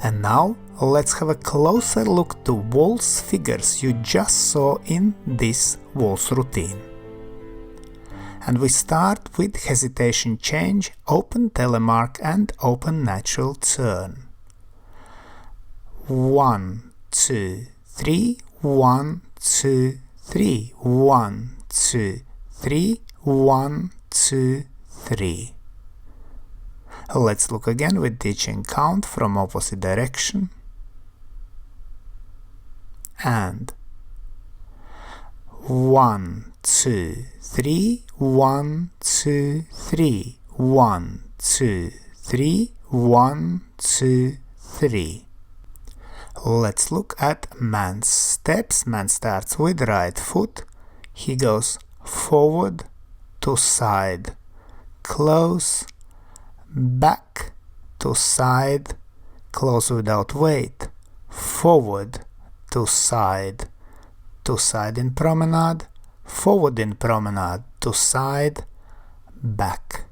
And now let's have a closer look to waltz figures you just saw in this waltz routine. And we start with hesitation change, open telemark and open natural turn. 1, 2, 3, 1, 2, 3, 1, 2, 3, 1, 2, 3. Let's look again with ditching count from opposite direction. And 1, 2, 3, 1, 2, 3, 1, 2, 3, 1, 2, 3. Let's look at man's steps. Man starts with right foot. He goes forward to side, close, back to side, close without weight, forward to side in promenade, forward in promenade, to side, back.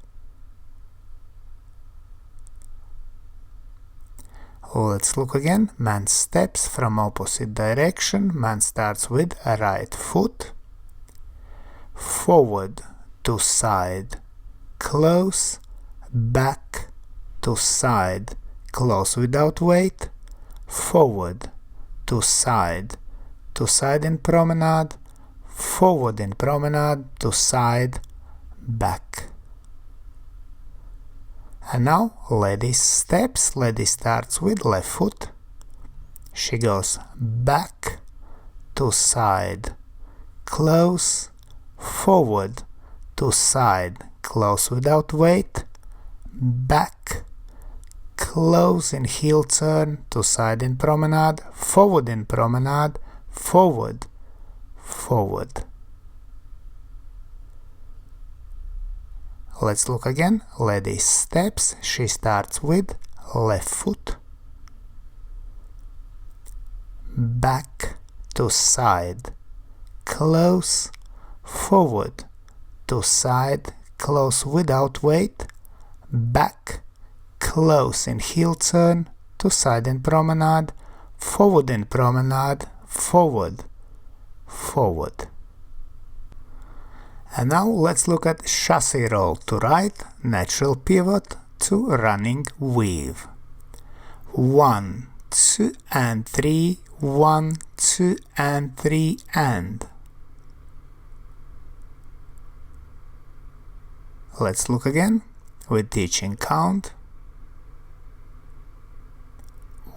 Let's look again. Man steps from opposite direction. Man starts with a right foot, forward to side, close, back to side, close without weight, forward to side in promenade, forward in promenade, to side, back. And now lady steps. Lady starts with left foot. She goes back to side, close, forward to side, close without weight, back, close in heel turn, to side in promenade, forward in promenade, forward, forward. Let's look again. Lady steps. She starts with left foot, back to side, close, forward to side, close without weight, back, close in heel turn, to side in promenade, forward in promenade, forward, forward. And now let's look at chasse roll to right, natural pivot to running weave. 1, 2 and 3, 1, 2 and 3 and. Let's look again with ditching count.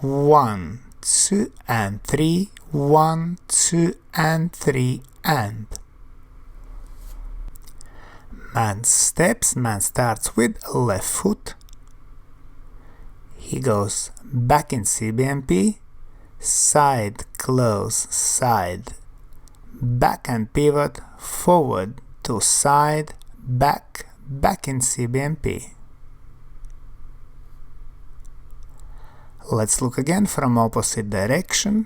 1, 2 and 3, 1, 2 and 3 and. Man steps. Man starts with left foot. He goes back in CBMP, side, close, side, back and pivot, forward to side, back, back in CBMP. Let's look again from opposite direction.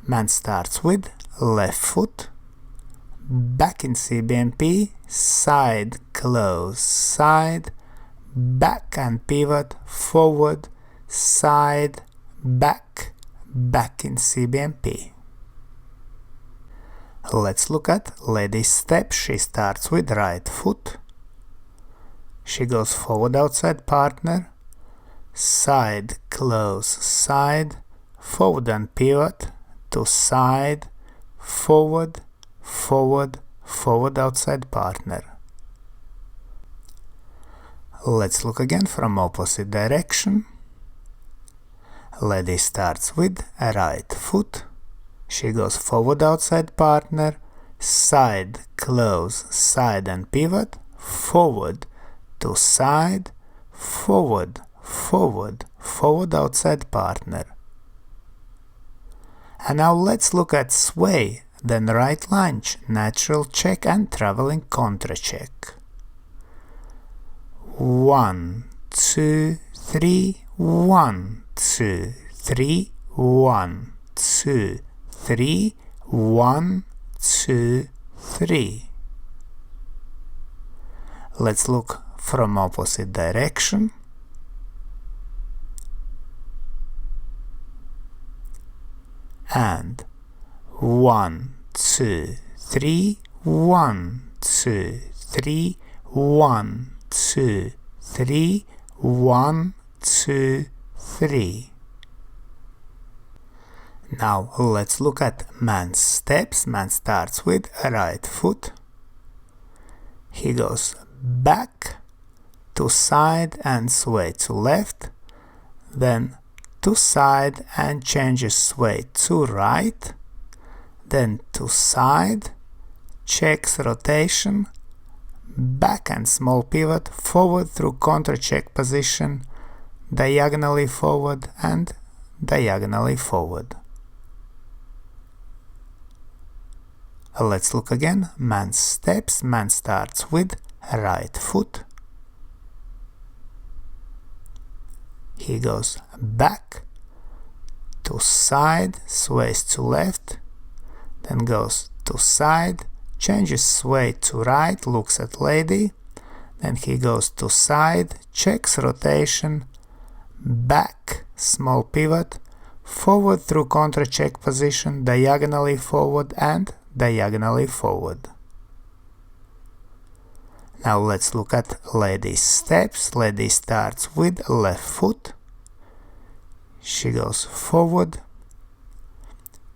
Man starts with left foot, back in CBMP, side, close, side, back and pivot, forward, side, back, back in CBMP. Let's look at lady step. She starts with right foot. She goes forward outside partner, side, close, side, forward and pivot, to side, forward, forward, forward outside partner. Let's look again from opposite direction. Lady starts with a right foot. She goes forward outside partner, side, close, side and pivot, forward to side, forward, forward, forward outside partner. And now let's look at sway, then right lunge, natural check and traveling contra check. 1, 2, 3, 1, 2, 3, 1, 2, 3, 1, 2, 3. Let's look from opposite direction. and 1, 2, 3, 1, 2, 3, 1, 2, 3, 1, 2, 3. Now let's look at man's steps. Man starts with right foot. He goes back to side and sway to left, then to side and changes sway to right, then to side, checks rotation, back and small pivot, forward through contra check position, diagonally forward and diagonally forward. Let's look again. Man's steps. Man starts with right foot. He goes back to side, sways to left, then goes to side, changes sway to right, looks at lady, then he goes to side, checks rotation, back, small pivot, forward through contra check position, diagonally forward and diagonally forward. Now let's look at lady's steps. Lady starts with left foot. She goes forward,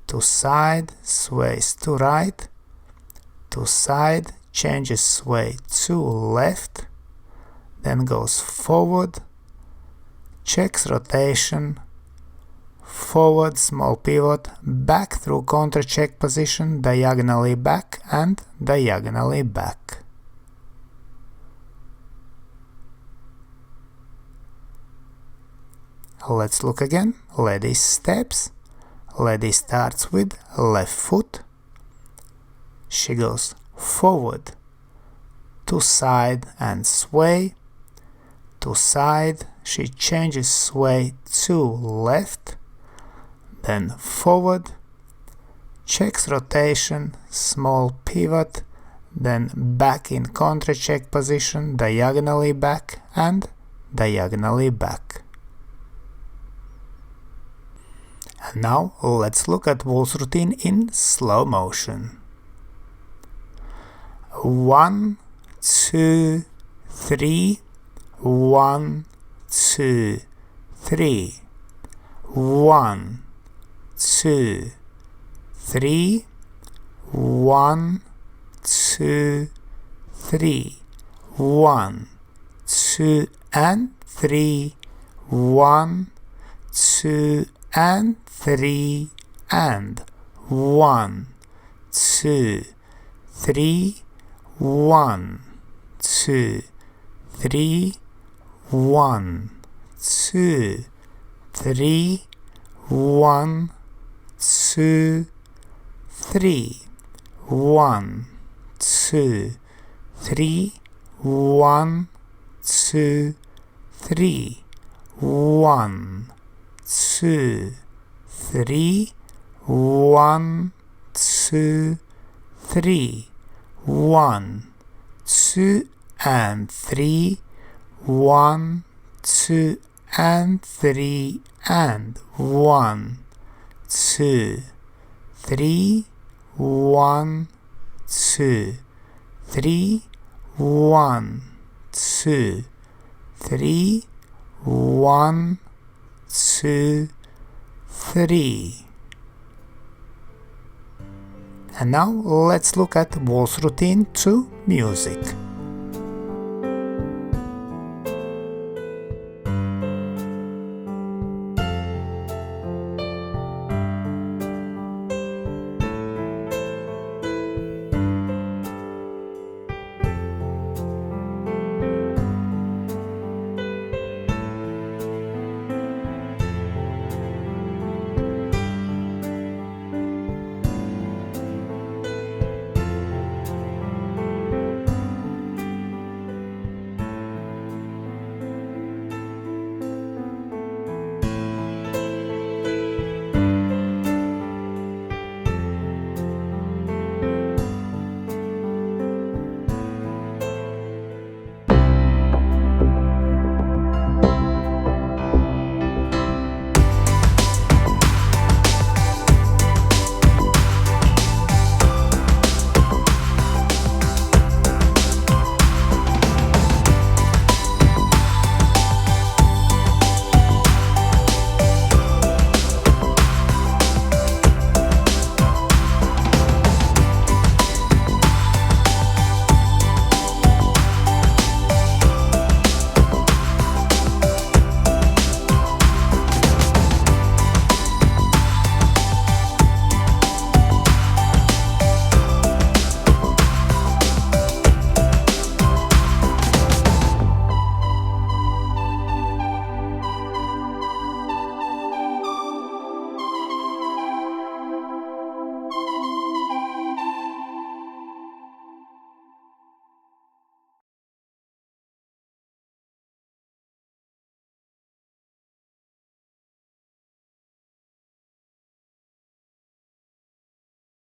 to side, sways to right, to side, changes sway to left, then goes forward, checks rotation, forward, small pivot, back through contra check position, diagonally back and diagonally back. Let's look again. Lady's steps. Lady starts with left foot. She goes forward, to side and sway, to side, she changes sway to left, then forward, checks rotation, small pivot, then back in contra check position, diagonally back and diagonally back. And now let's look at waltz routine in slow motion. 1, 2, 3, 1, 2, 3, 1, 2, 3, 1, 2, 3, 1, 2 and 3, 1, 2 and 3 and 1, 2, 3, 1, 2, 3, 1, 2, 3, 1, 2, 3, 1, 2, 3, 1, 2, 3, 1, 2, 3, 1, 2, 3, 1, 2 and 3, 1, 2 and 3 and 1, 2, 3, 1, 2, 3, 1, 2, 3, 1, 2, 3. And now let's look at waltz routine to music.